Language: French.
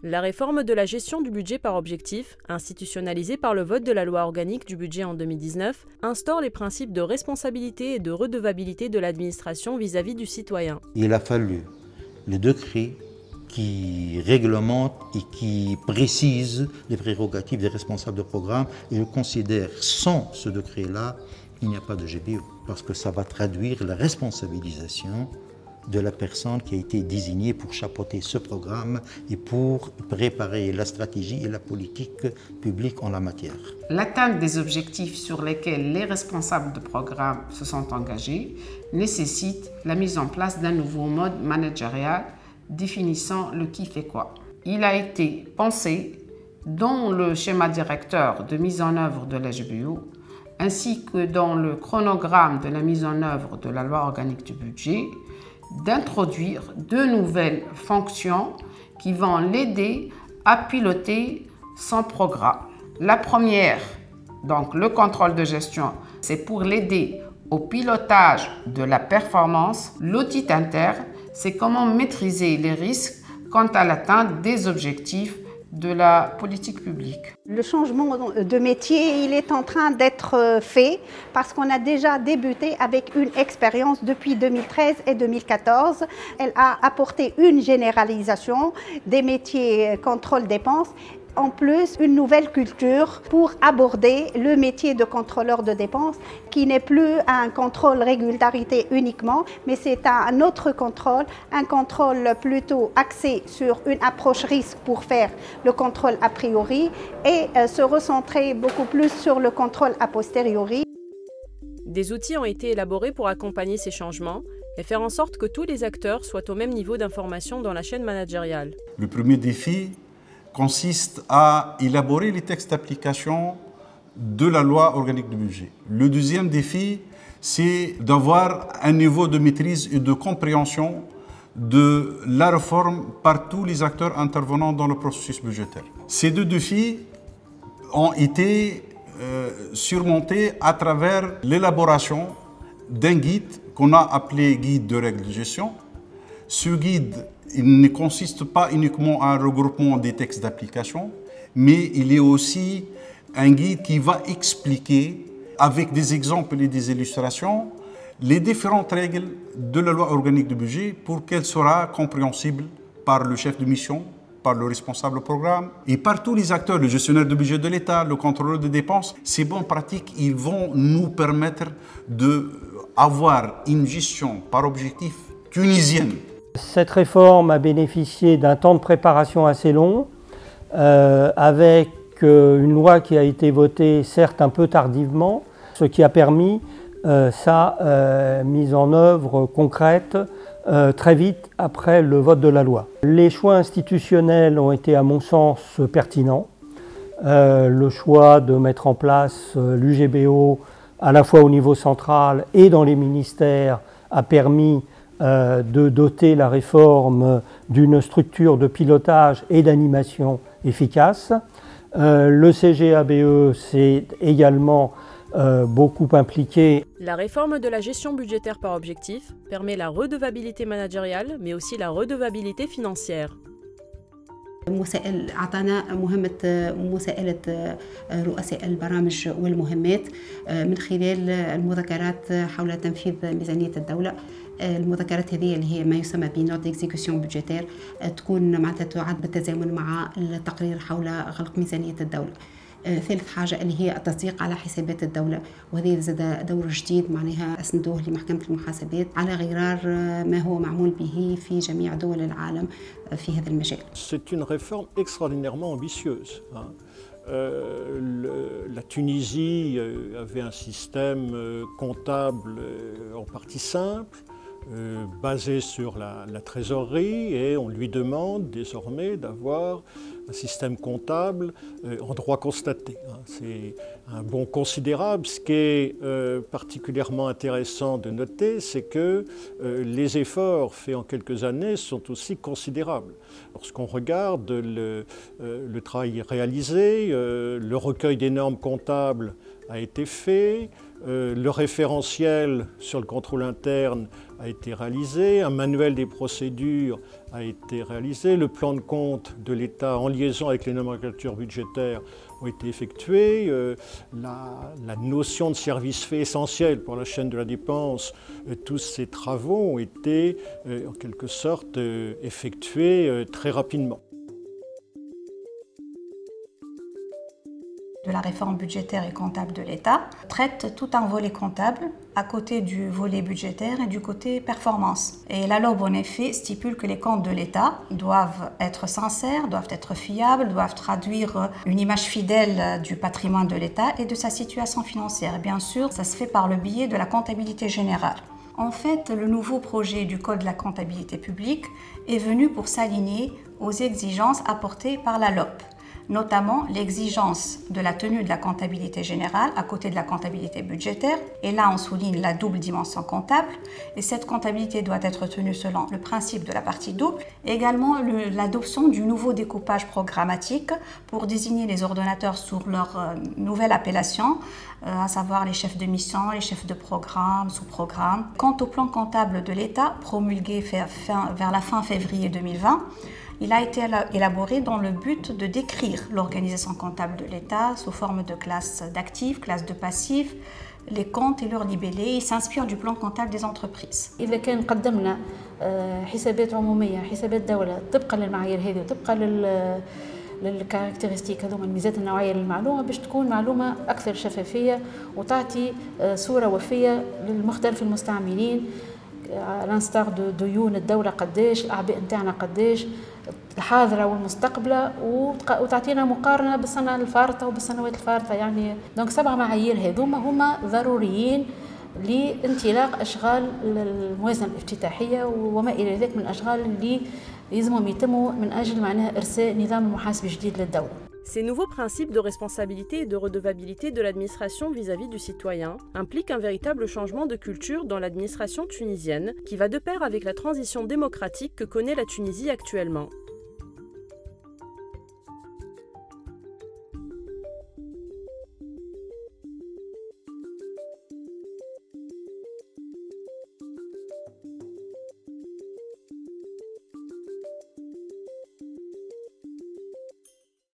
La réforme de la gestion du budget par objectif, institutionnalisée par le vote de la loi organique du budget en 2019, instaure les principes de responsabilité et de redevabilité de l'administration vis-à-vis du citoyen. Il a fallu le décret qui réglemente et qui précise les prérogatives des responsables de programme. Et je considère, sans ce décret-là, il n'y a pas de GBO, parce que ça va traduire la responsabilisation de la personne qui a été désignée pour chapeauter ce programme et pour préparer la stratégie et la politique publique en la matière. L'atteinte des objectifs sur lesquels les responsables de programme se sont engagés nécessite la mise en place d'un nouveau mode managérial définissant le qui fait quoi. Il a été pensé dans le schéma directeur de mise en œuvre de la GBO ainsi que dans le chronogramme de la mise en œuvre de la loi organique du budget d'introduire deux nouvelles fonctions qui vont l'aider à piloter son programme. La première, donc le contrôle de gestion, c'est pour l'aider au pilotage de la performance. L'audit interne, c'est comment maîtriser les risques quant à l'atteinte des objectifs de la politique publique. Le changement de métier, il est en train d'être fait parce qu'on a déjà débuté avec une expérience depuis 2013 et 2014. Elle a apporté une généralisation des métiers contrôle dépenses. En plus, une nouvelle culture pour aborder le métier de contrôleur de dépenses qui n'est plus un contrôle régularité uniquement, mais c'est un autre contrôle, un contrôle plutôt axé sur une approche risque pour faire le contrôle a priori et se recentrer beaucoup plus sur le contrôle a posteriori. Des outils ont été élaborés pour accompagner ces changements et faire en sorte que tous les acteurs soient au même niveau d'information dans la chaîne managériale. Le premier défi consiste à élaborer les textes d'application de la loi organique du budget. Le deuxième défi, c'est d'avoir un niveau de maîtrise et de compréhension de la réforme par tous les acteurs intervenant dans le processus budgétaire. Ces deux défis ont été surmontés à travers l'élaboration d'un guide qu'on a appelé guide de règles de gestion. Ce guide, il ne consiste pas uniquement en un regroupement des textes d'application, mais il est aussi un guide qui va expliquer, avec des exemples et des illustrations, les différentes règles de la loi organique du budget pour qu'elle soit compréhensible par le chef de mission, par le responsable programme et par tous les acteurs, le gestionnaire de budget de l'État, le contrôleur de dépenses. Ces bonnes pratiques, ils vont nous permettre d'avoir une gestion par objectif tunisienne. Cette réforme a bénéficié d'un temps de préparation assez long, avec une loi qui a été votée certes un peu tardivement, ce qui a permis sa mise en œuvre concrète très vite après le vote de la loi. Les choix institutionnels ont été à mon sens pertinents. Le choix de mettre en place l'UGBO à la fois au niveau central et dans les ministères a permis de doter la réforme d'une structure de pilotage et d'animation efficace. Le CGABE s'est également beaucoup impliqué. La réforme de la gestion budgétaire par objectif permet la redevabilité managériale, mais aussi la redevabilité financière. أعطانا مهمة مساءلة رؤساء البرامج والمهمات من خلال المذكرات حول تنفيذ ميزانية الدولة. المذكرات هذه اللي هي ما يسمى بنوت اكزيكيوشن بودجيتير تكون معناتها تعد بالتزامن مع التقرير حول غلق ميزانية الدولة. ثالث حاجة اللي هي التصديق على حسابات الدولة، وهذا زاد دور جديد معناها أسندوه لمحكمة المحاسبات على غرار ما هو معمول به في جميع دول العالم في هذا المجال. C'est une réforme extraordinairement ambitieuse. La Tunisie avait un système comptable en partie simple, basé sur la trésorerie, et on lui demande désormais d'avoir un système comptable en droit constaté. C'est un bond considérable. Ce qui est particulièrement intéressant de noter, c'est que les efforts faits en quelques années sont aussi considérables. Lorsqu'on regarde le travail réalisé, le recueil des normes comptables a été fait, le référentiel sur le contrôle interne a été réalisé, un manuel des procédures a été réalisé, le plan de compte de l'État en liaison avec les nomenclatures budgétaires ont été effectués, la notion de service fait essentiel pour la chaîne de la dépense, tous ces travaux ont été en quelque sorte effectués très rapidement. De la réforme budgétaire et comptable de l'État traite tout un volet comptable à côté du volet budgétaire et du côté performance. Et la LOB en effet stipule que les comptes de l'État doivent être sincères, doivent être fiables, doivent traduire une image fidèle du patrimoine de l'État et de sa situation financière. Et bien sûr, ça se fait par le biais de la comptabilité générale. En fait, le nouveau projet du Code de la comptabilité publique est venu pour s'aligner aux exigences apportées par la LOB, notamment l'exigence de la tenue de la comptabilité générale à côté de la comptabilité budgétaire. Et là, on souligne la double dimension comptable. Et cette comptabilité doit être tenue selon le principe de la partie double. Et également, l'adoption du nouveau découpage programmatique pour désigner les ordonnateurs sur leur nouvelle appellation, à savoir les chefs de mission, les chefs de programme, sous-programme. Quant au plan comptable de l'État, promulgué vers la fin février 2020, il a été élaboré dans le but de décrire l'organisation comptable de l'État sous forme de classes d'actifs, classes de passifs, les comptes et leurs libellés. Il s'inspire du plan comptable des entreprises. إذا كان قدمنا حسابات عمومية، حسابات دولة طبقا للمعايير هذه وطبقا للكاركترستيك هذوما الميزات النوعية للمعلومة باش تكون معلومة أكثر شفافية وتعطي صورة وفية للمختلف المستعملين على انستار ديون الدولة قداش، الأعباء نتاعنا قداش، الحاضرة والمستقبلة، وتعطينا مقارنة بالسنة الفارطة وبالسنوات الفارطة. يعني دونك 7 معايير هذوما هما ضروريين لانطلاق أشغال الموازنة الافتتاحية وما إلى ذلك من الأشغال اللي يلزمهم يتموا من أجل معناها إرساء نظام المحاسبة الجديد للدولة. Ces nouveaux principes de responsabilité et de redevabilité de l'administration vis-à-vis du citoyen impliquent un véritable changement de culture dans l'administration tunisienne qui va de pair avec la transition démocratique que connaît la Tunisie actuellement.